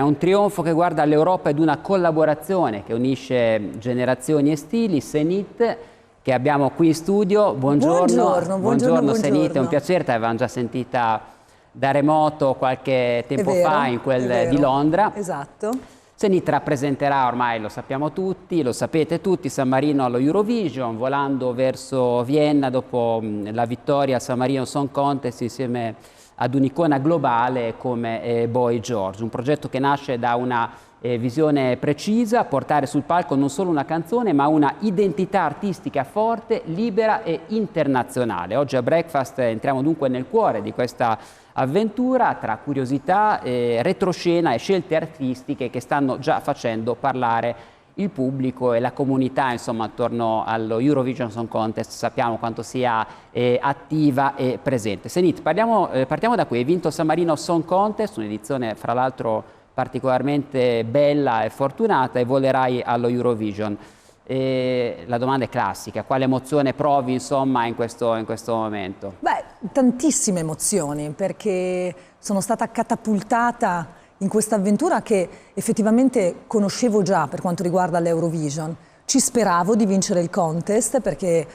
È un trionfo che guarda all'Europa ed una collaborazione che unisce generazioni e stili. Senit, che abbiamo qui in studio. Buongiorno. Buongiorno Senit, è un piacere, ti avevamo già sentita da remoto qualche tempo fa in quel di Londra. Esatto. Senit rappresenterà, ormai lo sappiamo tutti, lo sapete tutti, San Marino allo Eurovision, volando verso Vienna dopo la vittoria al San Marino Song Contest insieme ad un'icona globale come Boy George, un progetto che nasce da una visione precisa, portare sul palco non solo una canzone ma una identità artistica forte, libera e internazionale. Oggi a Breakfast entriamo dunque nel cuore di questa avventura tra curiosità, retroscena e scelte artistiche che stanno già facendo parlare il pubblico e la comunità, insomma, attorno allo Eurovision Song Contest. Sappiamo quanto sia attiva e presente. Senit, partiamo da qui. Hai vinto San Marino Song Contest, un'edizione fra l'altro particolarmente bella e fortunata, e volerai allo Eurovision. La domanda è classica: quale emozione provi, insomma, in questo momento? Beh, tantissime emozioni, perché sono stata catapultata in questa avventura che effettivamente conoscevo già per quanto riguarda l'Eurovision. Ci speravo di vincere il contest perché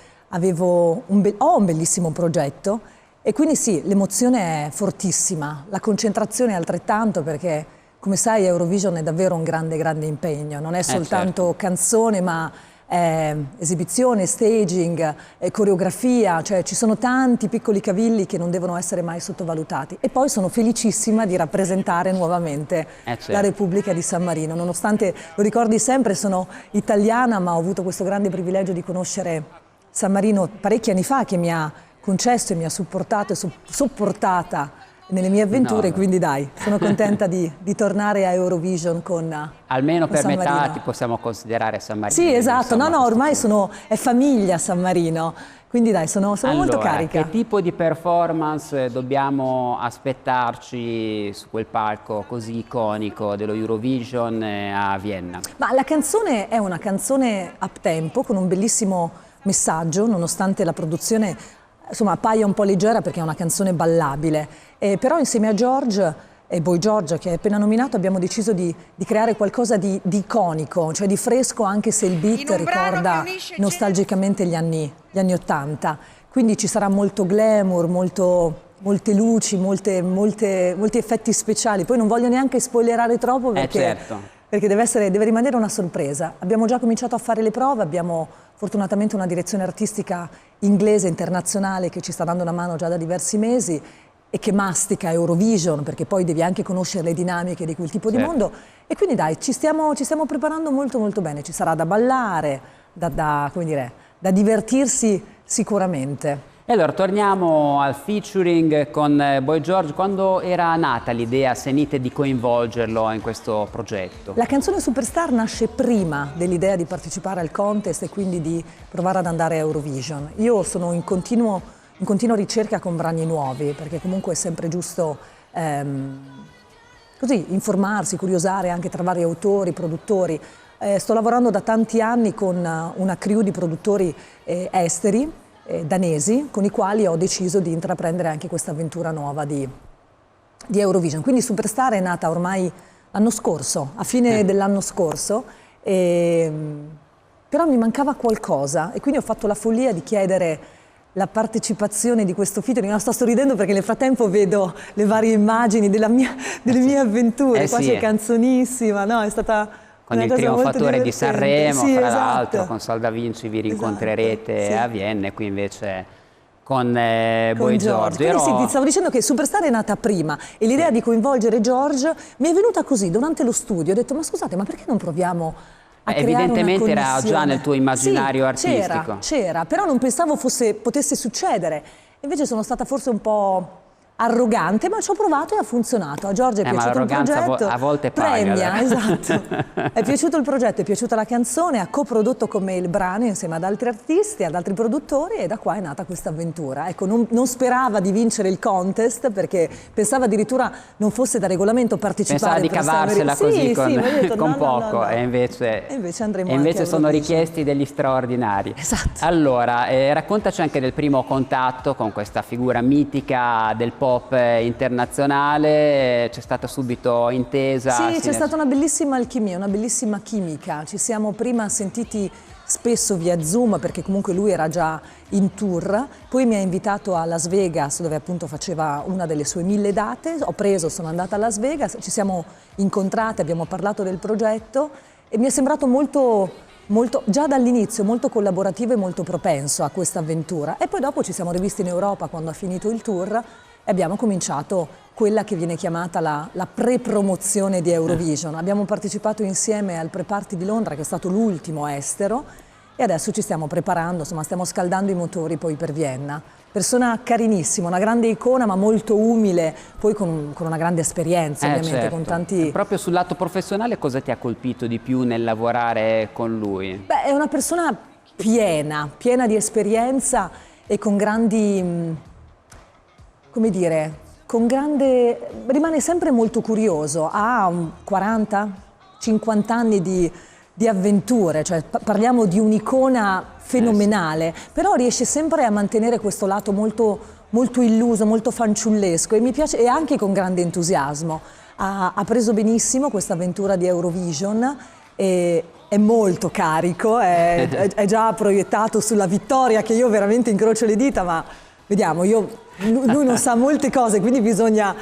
ho un bellissimo progetto, e quindi sì, l'emozione è fortissima, la concentrazione è altrettanto, perché come sai Eurovision è davvero un grande impegno, non è soltanto canzone ma esibizione, staging, coreografia, cioè ci sono tanti piccoli cavilli che non devono essere mai sottovalutati. E poi sono felicissima di rappresentare nuovamente la Repubblica di San Marino, nonostante, lo ricordi sempre, sono italiana, ma ho avuto questo grande privilegio di conoscere San Marino parecchi anni fa, che mi ha concesso e mi ha supportato e sopportata nelle mie avventure, quindi dai, sono contenta di tornare a Eurovision con almeno per San metà Marino. ti possiamo considerare San Marino. Sì, esatto, insomma, ormai è famiglia San Marino, quindi dai, sono molto carica. Che tipo di performance dobbiamo aspettarci su quel palco così iconico dello Eurovision a Vienna? Ma la canzone è una canzone up tempo con un bellissimo messaggio, nonostante la produzione insomma appaia un po' leggera perché è una canzone ballabile, però insieme a Boy George, che è appena nominato, abbiamo deciso di creare qualcosa di iconico, cioè di fresco, anche se il beat ricorda nostalgicamente gli anni 80. Quindi ci sarà molto glamour, molte luci, molti effetti speciali. Poi non voglio neanche spoilerare troppo perché deve rimanere una sorpresa. Abbiamo già cominciato a fare le prove, abbiamo fortunatamente una direzione artistica inglese, internazionale, che ci sta dando una mano già da diversi mesi e che mastica Eurovision, perché poi devi anche conoscere le dinamiche di quel tipo di mondo. E quindi dai, ci stiamo preparando molto bene. Ci sarà da ballare, come dire, da divertirsi sicuramente. E allora torniamo al featuring con Boy George. Quando era nata l'idea, Senit, di coinvolgerlo in questo progetto? La canzone Superstar nasce prima dell'idea di partecipare al contest e quindi di provare ad andare a Eurovision. Io sono in continua ricerca con brani nuovi, perché comunque è sempre giusto così informarsi, curiosare anche tra vari autori, produttori. Sto lavorando da tanti anni con una crew di produttori esteri, danesi, con i quali ho deciso di intraprendere anche questa avventura nuova di Eurovision. Quindi Superstar è nata ormai l'anno scorso, a fine dell'anno scorso, però mi mancava qualcosa e quindi ho fatto la follia di chiedere la partecipazione di questo featuring. No, sto sorridendo perché nel frattempo vedo le varie immagini delle mie avventure, qua c'è Canzonissima, no? È stata con il trionfatore di Sanremo, fra l'altro, con Salda Vinci vi rincontrerete a Vienna, e qui invece con Boy George. Quindi ti stavo dicendo che Superstar è nata prima e l'idea di coinvolgere George mi è venuta così durante lo studio. Ho detto, ma scusate, ma perché non proviamo a creare evidentemente una era già nel tuo immaginario artistico. C'era, però non pensavo potesse succedere. Invece sono stata forse un po' arrogante, ma ci ho provato e ha funzionato. A Giorgio è piaciuto il progetto, a volte premia, esatto. È piaciuto il progetto, è piaciuta la canzone, ha coprodotto con me il brano insieme ad altri artisti, ad altri produttori, e da qua è nata questa avventura. Ecco, non sperava di vincere il contest perché pensava addirittura non fosse da regolamento partecipare. Pensava di cavarsela così con poco, no. E invece andremo invece sono richiesti degli straordinari. Esatto. Allora, raccontaci anche del primo contatto con questa figura mitica del pop pop internazionale, c'è stata subito intesa. Sì, c'è stata una bellissima alchimia, una bellissima chimica. Ci siamo prima sentiti spesso via Zoom perché comunque lui era già in tour, poi mi ha invitato a Las Vegas dove appunto faceva una delle sue 1000 date, sono andata a Las Vegas, ci siamo incontrati, abbiamo parlato del progetto e mi è sembrato già dall'inizio molto collaborativo e molto propenso a questa avventura. E poi dopo ci siamo rivisti in Europa quando ha finito il tour e abbiamo cominciato quella che viene chiamata la pre-promozione di Eurovision. Abbiamo partecipato insieme al pre-party di Londra, che è stato l'ultimo estero, e adesso ci stiamo preparando, insomma stiamo scaldando i motori poi per Vienna. Persona carinissima, una grande icona ma molto umile, poi con una grande esperienza ovviamente, certo. con tanti... Proprio sul lato professionale cosa ti ha colpito di più nel lavorare con lui? Beh, è una persona piena di esperienza e con grandi, come dire, rimane sempre molto curioso, ha 40-50 anni di avventure, cioè parliamo di un'icona fenomenale, però riesce sempre a mantenere questo lato molto illuso, molto fanciullesco e mi piace, e anche con grande entusiasmo. Ha preso benissimo questa avventura di Eurovision e è molto carico, è già proiettato sulla vittoria, che io veramente incrocio le dita, ma vediamo, lui non sa molte cose, quindi bisogna,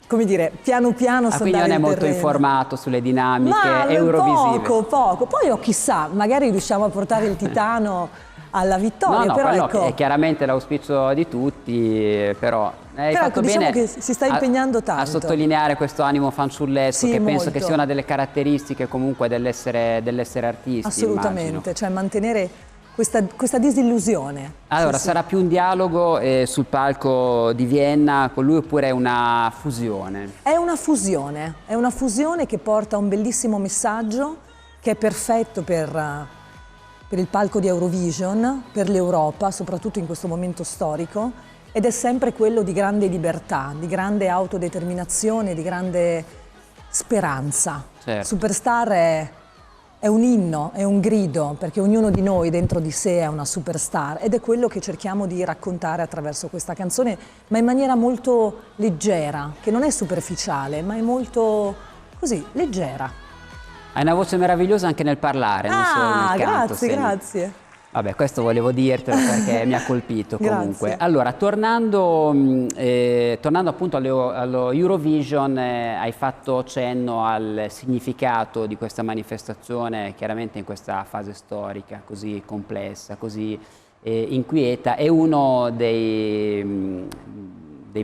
come dire, piano piano sondare quindi non è il molto terreno. informato sulle dinamiche eurovisive? Poco. Poi chissà, magari riusciamo a portare il Titano alla vittoria. No, però quello ecco, è chiaramente l'auspicio di tutti, però hai fatto diciamo bene che si sta impegnando tanto a sottolineare questo animo fanciullesco, sì, che molto. penso che sia una delle caratteristiche comunque dell'essere artisti. Assolutamente, immagino. cioè mantenere questa disillusione. Allora, Sì. sarà più un dialogo sul palco di Vienna con lui oppure è una fusione? È una fusione che porta un bellissimo messaggio che è perfetto per il palco di Eurovision, per l'Europa, soprattutto in questo momento storico, ed è sempre quello di grande libertà, di grande autodeterminazione, di grande speranza. Certo. Superstar è un inno, è un grido, perché ognuno di noi dentro di sé è una superstar ed è quello che cerchiamo di raccontare attraverso questa canzone, ma in maniera molto leggera, che non è superficiale, ma è molto così, leggera. Hai una voce meravigliosa anche nel parlare, non solo nel canto. Grazie. Vabbè, questo volevo dirtelo perché mi ha colpito comunque. Grazie. Allora, tornando appunto allo Eurovision, hai fatto cenno al significato di questa manifestazione, chiaramente in questa fase storica così complessa, così inquieta, è uno dei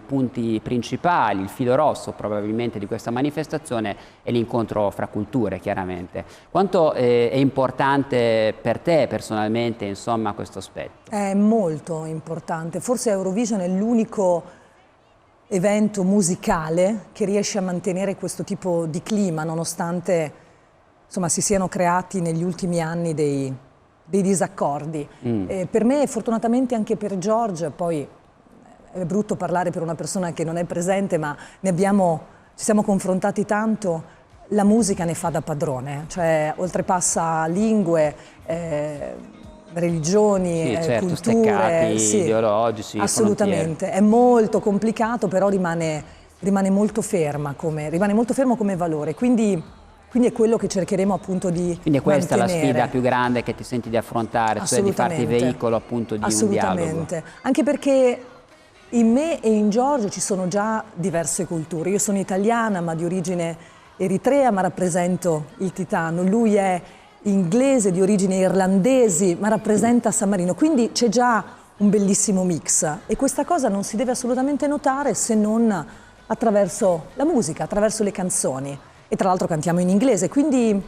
punti principali, il filo rosso probabilmente di questa manifestazione è l'incontro fra culture, chiaramente. Quanto è importante per te personalmente, insomma, questo aspetto? È molto importante, forse Eurovision è l'unico evento musicale che riesce a mantenere questo tipo di clima, nonostante insomma, si siano creati negli ultimi anni dei disaccordi. Per me, fortunatamente anche per George, poi è brutto parlare per una persona che non è presente, ma ci siamo confrontati tanto, la musica ne fa da padrone, cioè oltrepassa lingue, religioni, sì, certo, culture, steccati sì, ideologici, assolutamente. frontiere. È molto complicato, però rimane molto fermo come valore, quindi è quello che cercheremo appunto di Quindi è questa mantenere. La sfida più grande che ti senti di affrontare, cioè di farti veicolo appunto di un dialogo. Assolutamente, anche perché in me e in Giorgio ci sono già diverse culture. Io sono italiana ma di origine eritrea, ma rappresento il Titano. Lui è inglese di origini irlandesi, ma rappresenta San Marino. Quindi c'è già un bellissimo mix e questa cosa non si deve assolutamente notare se non attraverso la musica, attraverso le canzoni. E tra l'altro cantiamo in inglese, quindi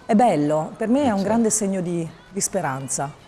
è bello. Per me è un grande segno di speranza.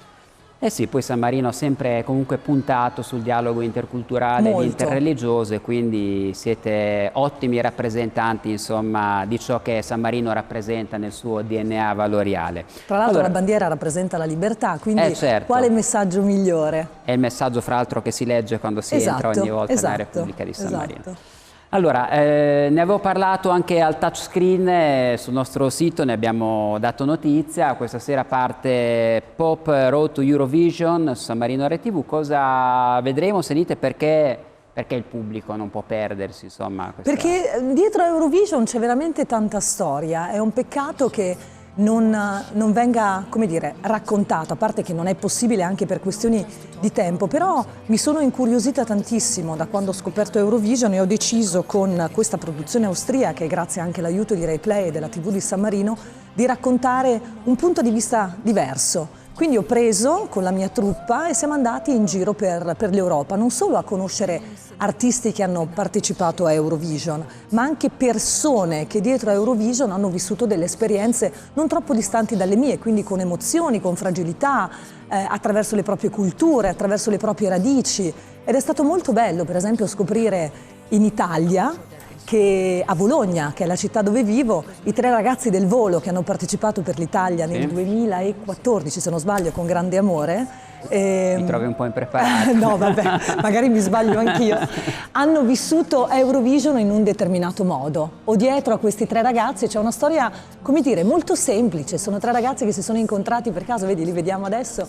Eh sì, poi San Marino ha sempre comunque puntato sul dialogo interculturale e interreligioso e quindi siete ottimi rappresentanti, insomma, di ciò che San Marino rappresenta nel suo DNA valoriale. Tra l'altro la bandiera rappresenta la libertà, quindi certo. Quale messaggio migliore? È il messaggio fra l'altro che si legge quando si entra ogni volta nella Repubblica di San Marino. Allora, ne avevo parlato anche al touchscreen, sul nostro sito ne abbiamo dato notizia, questa sera parte Pop Road to Eurovision su San Marino RTV, cosa vedremo, se dite perché perché il pubblico non può perdersi, insomma? Perché dietro a Eurovision c'è veramente tanta storia, è un peccato che non venga, come dire, raccontato, a parte che non è possibile anche per questioni di tempo, però mi sono incuriosita tantissimo da quando ho scoperto Eurovision e ho deciso con questa produzione austriaca, e grazie anche all'aiuto di Rai Play e della TV di San Marino, di raccontare un punto di vista diverso. Quindi ho preso con la mia truppa e siamo andati in giro per l'Europa, non solo a conoscere artisti che hanno partecipato a Eurovision, ma anche persone che dietro a Eurovision hanno vissuto delle esperienze non troppo distanti dalle mie, quindi con emozioni, con fragilità, attraverso le proprie culture, attraverso le proprie radici. Ed è stato molto bello, per esempio, scoprire in Italia, a Bologna, che è la città dove vivo, i 3 ragazzi del volo che hanno partecipato per l'Italia nel 2014, se non sbaglio, con grande amore. Mi trovi un po' impreparato. No, vabbè, magari mi sbaglio anch'io. Hanno vissuto Eurovision in un determinato modo. O dietro a questi 3 ragazzi c'è una storia, come dire, molto semplice. Sono 3 ragazzi che si sono incontrati per caso, vedi, li vediamo adesso,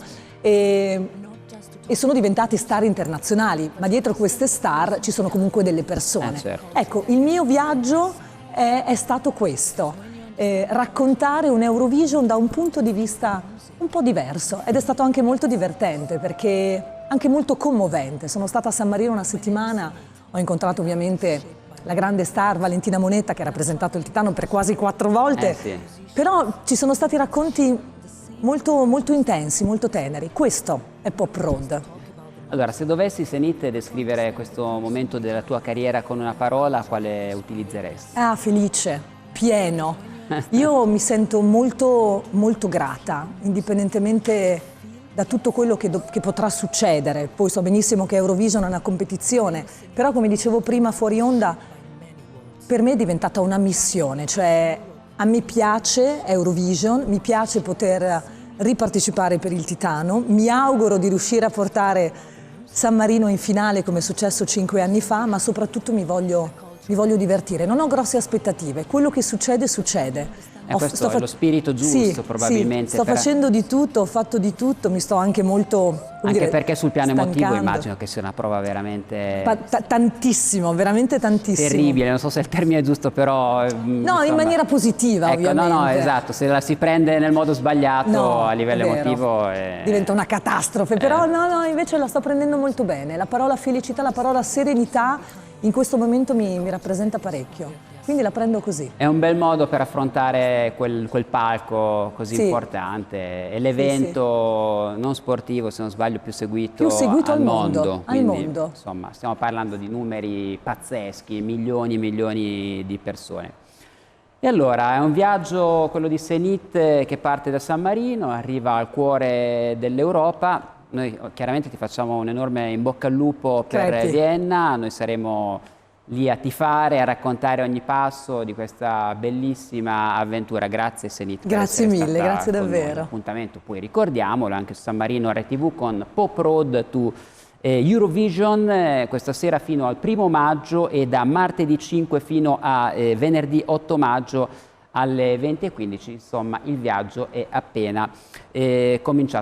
e sono diventati star internazionali, ma dietro queste star ci sono comunque delle persone. Certo. Ecco, il mio viaggio è stato questo, raccontare un Eurovision da un punto di vista un po' diverso, ed è stato anche molto divertente perché anche molto commovente. Sono stata a San Marino una settimana, ho incontrato ovviamente la grande star Valentina Monetta che ha rappresentato il Titano per quasi 4 volte, Sì. però ci sono stati racconti molto, molto intensi, molto teneri. Questo è Pop Road. Allora, se dovessi, Senit, descrivere questo momento della tua carriera con una parola, quale utilizzeresti? Ah, felice, pieno. Io mi sento molto, molto grata, indipendentemente da tutto quello che potrà succedere. Poi so benissimo che Eurovision è una competizione, però come dicevo prima fuori onda, per me è diventata una missione, cioè a me piace Eurovision, mi piace poter ripartecipare per il Titano, mi auguro di riuscire a portare San Marino in finale come è successo 5 anni fa, ma soprattutto mi voglio divertire, non ho grosse aspettative, quello che succede succede. Questo è lo spirito giusto, probabilmente. Sì, sto facendo di tutto, ho fatto di tutto, mi sto anche molto, anche perché sul piano emotivo stancando. immagino che sia una prova veramente tantissimo, veramente tantissimo. terribile, non so se è il termine giusto, però no, insomma, in maniera positiva, ecco, ovviamente. No, esatto, se la si prende nel modo sbagliato No, a livello è vero. emotivo diventa una catastrofe, però no, invece la sto prendendo molto bene. La parola felicità, la parola serenità in questo momento mi rappresenta parecchio. Quindi la prendo così. È un bel modo per affrontare quel palco così importante. È l'evento non sportivo, se non sbaglio, più seguito al mondo. Quindi, insomma, stiamo parlando di numeri pazzeschi, milioni e milioni di persone. E allora, è un viaggio, quello di Senit, che parte da San Marino, arriva al cuore dell'Europa. Noi chiaramente ti facciamo un enorme in bocca al lupo per Vienna, noi saremo lì a tifare, a raccontare ogni passo di questa bellissima avventura. Grazie Senit. Grazie mille, grazie davvero. Appuntamento, poi ricordiamolo, anche su San Marino RTV con Pop Road to Eurovision, questa sera fino al 1° maggio e da martedì 5 fino a venerdì 8 maggio alle 20:15, insomma il viaggio è appena cominciato.